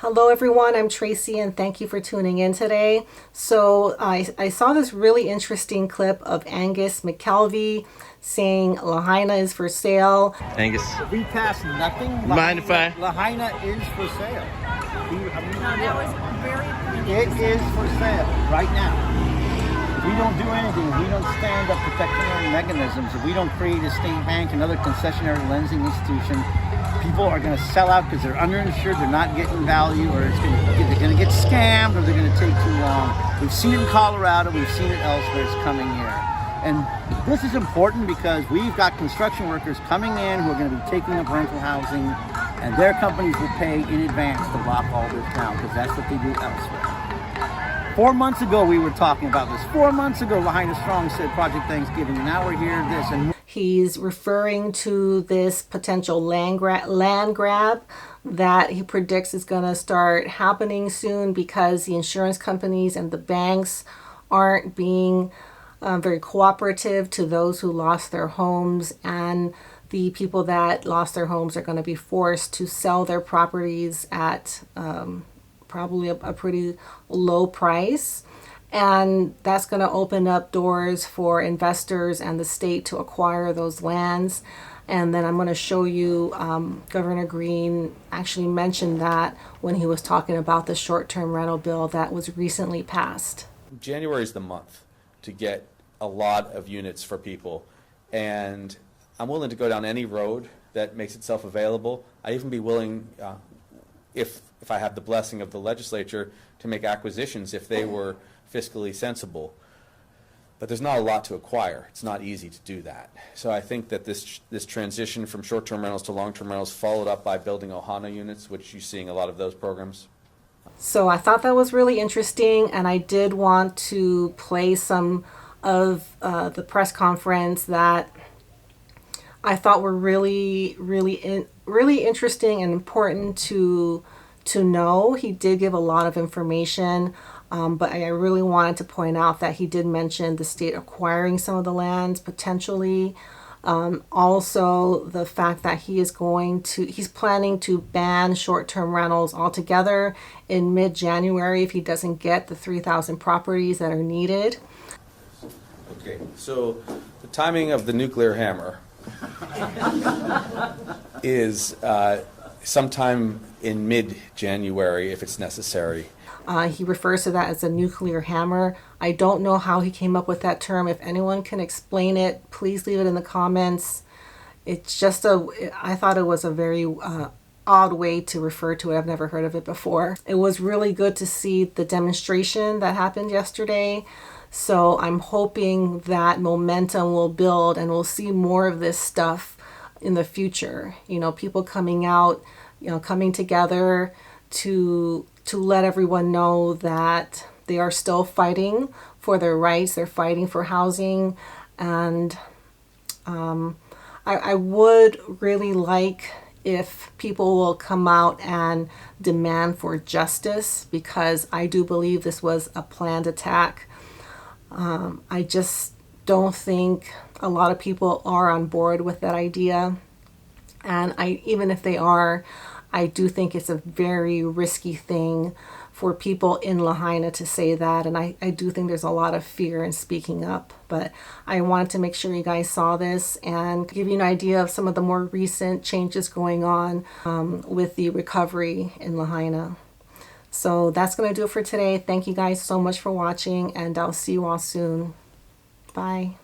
Hello everyone, I'm Tracy and thank you for tuning in today. So I saw this really interesting clip of Angus McKelvey saying Lahaina is for sale. Angus. If we pass nothing, Mind if I? Lahaina is for sale. That was very It is for sale right now. If we don't do anything, if we don't stand up protectionary mechanisms, if we don't create a state bank, another concessionary lending institution, people are going to sell out because they're underinsured, they're not getting value, or they're going to get scammed, or they're going to take too long. We've seen it in Colorado, we've seen it elsewhere, it's coming here. And this is important because we've got construction workers coming in who are going to be taking up rental housing, and their companies will pay in advance to lock all this down because that's what they do elsewhere. 4 months ago, we were talking about this. 4 months ago, Lahaina Strong said Project Thanksgiving, and now we're here, this. And he's referring to this potential land grab that he predicts is going to start happening soon because the insurance companies and the banks aren't being very cooperative to those who lost their homes, and the people that lost their homes are going to be forced to sell their properties at probably a pretty low price, and that's going to open up doors for investors and the state to acquire those lands. And then I'm going to show you Governor Green actually mentioned that when he was talking about the short-term rental bill that was recently passed. January is the month to get a lot of units for people, and I'm willing to go down any road that makes itself available. I'd even be willing, if I have the blessing of the legislature, to make acquisitions if they were fiscally sensible. But there's not a lot to acquire. It's not easy to do that. So I think that this transition from short-term rentals to long-term rentals, followed up by building Ohana units, which you're seeing a lot of those programs. So I thought that was really interesting, and I did want to play some of the press conference that I thought were really interesting and important to know. He did give a lot of information, but I really wanted to point out that he did mention the state acquiring some of the lands potentially. Also, the fact that he's planning to ban short-term rentals altogether in mid-January if he doesn't get the 3,000 properties that are needed. Okay, so the timing of the nuclear hammer is sometime in mid-January if it's necessary. He refers to that as a nuclear hammer. I don't know how he came up with that term. If anyone can explain it, please leave it in the comments. It's just I thought it was a very odd way to refer to it. I've never heard of it before. It was really good to see the demonstration that happened yesterday. So I'm hoping that momentum will build and we'll see more of this stuff in the future. You know, people coming out, coming together to let everyone know that they are still fighting for their rights. They're fighting for housing. And I would really like if people will come out and demand for justice, because I do believe this was a planned attack. I just don't think a lot of people are on board with that idea. And even if they are, I do think it's a very risky thing for people in Lahaina to say that. And I do think there's a lot of fear in speaking up. But I wanted to make sure you guys saw this and give you an idea of some of the more recent changes going on with the recovery in Lahaina. So that's going to do it for today. Thank you guys so much for watching, and I'll see you all soon. Bye.